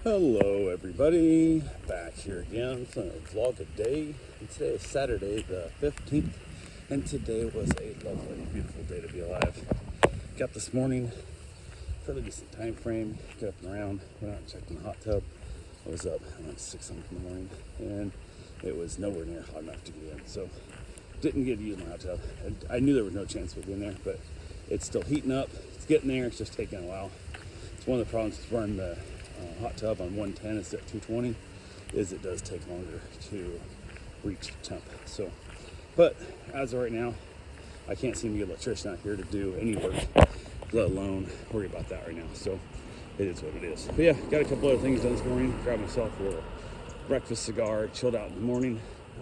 Hello everybody, back here again for a vlog a day. And today is Saturday the 15th, and today was a lovely, beautiful day to be alive. Got this morning, fairly decent time frame, got up and around, went out and checked in the hot tub. I was up around 6 in the morning, and it was nowhere near hot enough to get in, so didn't get to use my hot tub. I knew there was no chance of it being there, but it's still heating up, it's getting there, it's just taking a while. It's one of the problems with running the hot tub on 110 instead of 220 is it does take longer to reach temp. So, but as of right now, I can't seem to get an electrician out here to do any work, let alone worry about that right now. So it is what it is. But yeah, got a couple other things done this morning. Grabbed myself a little breakfast cigar, chilled out in the morning.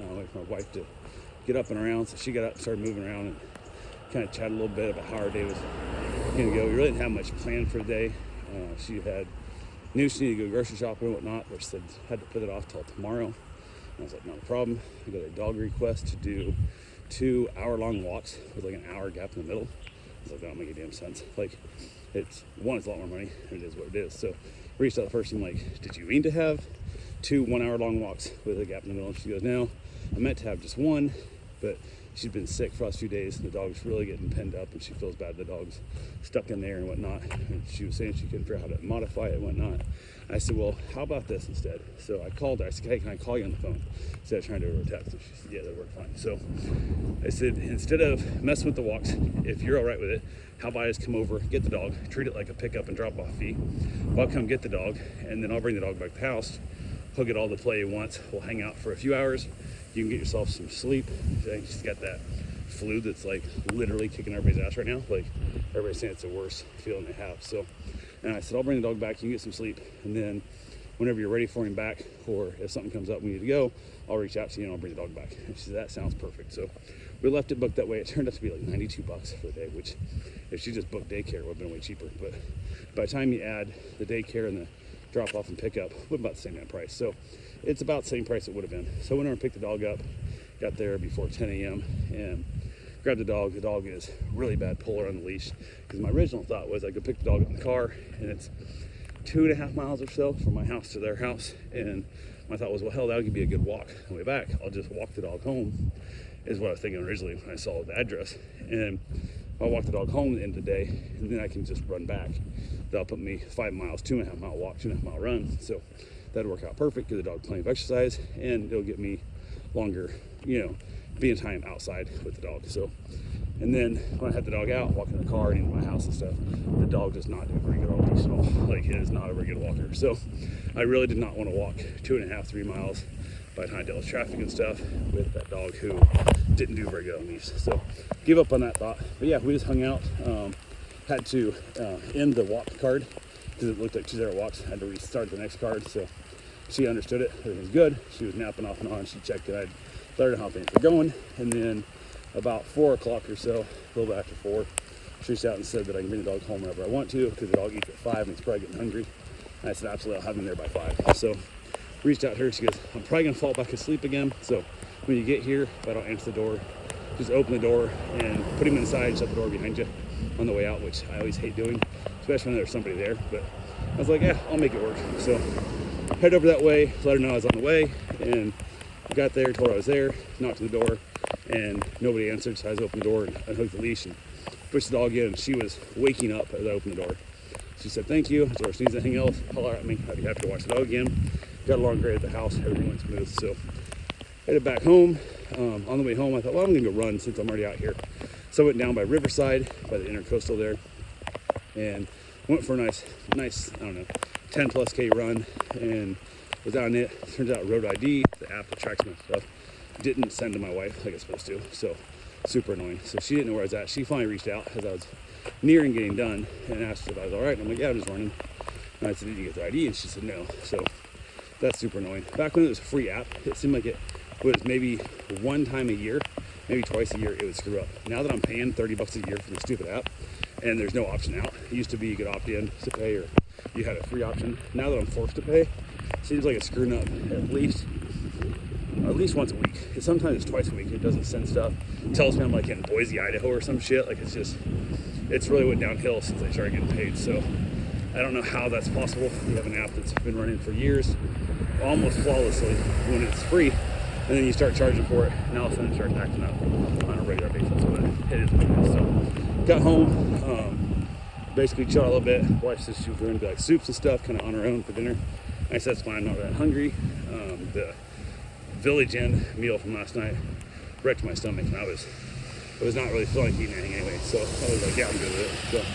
Wait for my wife to get up and around, so she got up and started moving around and kind of chatted a little bit about how our day was going to go. We really didn't have much planned for the day. She knew she needed to go grocery shopping and whatnot, but she said had to put it off till tomorrow. And I was like, not a problem. I got a dog request to do 2 hour-long walks with like an hour gap in the middle. I was like, that don't make any damn sense. Like, it's a lot more money, and it is what it is. So I reached out to the person, I'm like, did you mean to have 2 1 hour long walks with a gap in the middle? And she goes, no, I meant to have just one, but she's been sick for the last few days, and the dog's really getting pinned up, and she feels bad the dog's stuck in there and whatnot. And she was saying she couldn't figure out how to modify it and whatnot. I said, well, how about this instead? So I called her. I said, hey, can I call you on the phone instead of trying to do a text? And she said, yeah, that worked fine. So I said, instead of messing with the walks, if you're all right with it, how about I just come over, get the dog, treat it like a pickup and drop off fee. I'll come get the dog, and then I'll bring the dog back to the house, hook it all to play once. We'll hang out for a few hours. You can get yourself some sleep. She's got that flu that's like literally kicking everybody's ass right now. Like, everybody's saying it's the worst feeling they have. So, and I said, I'll bring the dog back, you can get some sleep, and then whenever you're ready for him back, or if something comes up we need to go, I'll reach out to you and I'll bring the dog back. And she said, that sounds perfect. So we left it booked that way. It turned out to be like $92 for the day, which if she just booked daycare, it would have been way cheaper. But by the time you add the daycare and the drop off and pick up, it would about the same damn price. So it's about the same price it would have been. So I went over and picked the dog up, got there before 10 a.m. and grabbed the dog. The dog is really bad puller on the leash, because my original thought was I could pick the dog up in the car, and it's 2.5 miles or so from my house to their house. And my thought was, well, hell, that would be a good walk on the way back. I'll just walk the dog home, is what I was thinking originally when I saw the address. And I'll walk the dog home at the end of the day, and then I can just run back. That'll put me 5 miles, 2.5 mile walk, 2.5 mile run. So that'd work out perfect, give the dog plenty of exercise, and it'll get me longer, being time outside with the dog. So, and then when I had the dog out, walking in the car and into my house and stuff, the dog does not do a very good on leash at all. Like, it is not a very good walker. So I really did not want to walk 2.5, 3 miles by the time I dealt with traffic and stuff with that dog who didn't do very good on leash. So give up on that thought. But yeah, we just hung out. Had to end the walk card because it looked like 2 0 walks. Had to restart the next card. So she understood it. Everything's good. She was napping off and on. She checked it. I'd let her know how things were going. And then about 4 o'clock or so, a little bit after 4, she reached out and said that I can bring the dog home whenever I want to, because the dog eats at 5 and he's probably getting hungry. And I said, absolutely, I'll have him there by 5. So reached out to her. She goes, I'm probably going to fall back asleep again. So when you get here, if I don't answer the door, just open the door and put him inside, shut the door behind you on the way out, which I always hate doing, especially when there's somebody there. But I was like, yeah, I'll make it work. So head over that way, let her know I was on the way, and got there, told her I was there, knocked on the door, and nobody answered. So I just opened the door and unhooked the leash and pushed the dog in. She was waking up as I opened the door. She said, thank you. I told her, if she needs anything else, holler at me. I'd be happy to watch the dog again. Got along great at the house. Everything went smooth. So headed back home. On the way home, I thought, well, I'm going to go run since I'm already out here. So I went down by Riverside, by the Intercoastal there, and went for a nice, I don't know, 10 plus K run, and was on it. Turns out Road ID, the app that tracks my stuff, didn't send to my wife like it's supposed to. So super annoying. So she didn't know where I was at. She finally reached out as I was nearing getting done and asked if I was all right. And I'm like, yeah, I'm just running. And I said, did you get the ID? And she said, no. So that's super annoying. Back when it was a free app, it seemed like it was maybe one time a year, maybe twice a year, it would screw up. Now that I'm paying $30 a year for the stupid app, and there's no option out. It used to be you could opt in to pay, or you had a free option. Now that I'm forced to pay, it seems like it's screwing up at least once a week. Sometimes it's twice a week. It doesn't send stuff. It tells me I'm like in Boise, Idaho or some shit. Like, it's really went downhill since I started getting paid. So I don't know how that's possible. We have an app that's been running for years, almost flawlessly when it's free, and then you start charging for it, and all of a sudden it starts acting up on a regular basis. So it is what it is. So got home, basically chilled a little bit. Wife said she was going to do like soups and stuff, kind of on her own for dinner. I said it's fine, I'm not that hungry. The Village Inn meal from last night wrecked my stomach, and I was not really feeling like eating anything anyway. So I was like, yeah, I'm good with it. So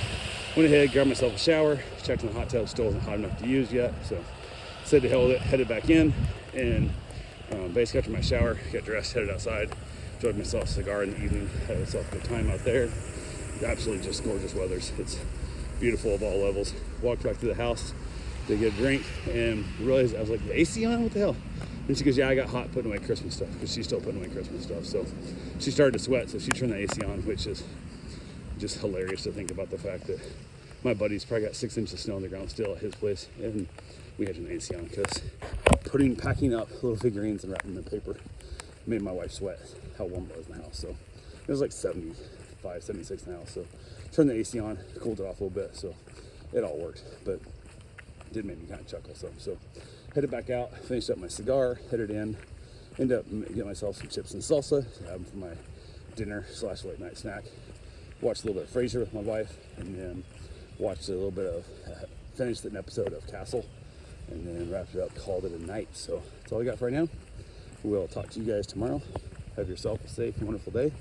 went ahead, grabbed myself a shower, checked in the hot tub, still wasn't hot enough to use yet. So said to hell with it, headed back in, and basically after my shower, got dressed, headed outside, enjoyed myself a cigar in the evening, had myself a good time out there. Absolutely just gorgeous weather. It's beautiful of all levels. Walked back to the house to get a drink and realized, I was like, the AC on? What the hell? And she goes, yeah, I got hot putting away Christmas stuff, because she's still putting away Christmas stuff. So she started to sweat, so she turned the AC on, which is just hilarious to think about the fact that my buddy's probably got 6 inches of snow on the ground still at his place, and we had an AC on because packing up little figurines and wrapping them in paper made my wife sweat how warm it was in the house. So it was like 75, 76 in the house. So turned the AC on, cooled it off a little bit, so it all worked, but it did make me kind of chuckle some. So headed back out, finished up my cigar, headed in, ended up getting myself some chips and salsa to have them for my dinner / late night snack. Watched a little bit of Frasier with my wife, and then watched a little bit of, finished an episode of Castle, and then wrapped it up, called it a night. So that's all I got for right now. We'll talk to you guys tomorrow. Have yourself a safe and wonderful day.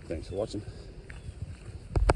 Thanks for watching.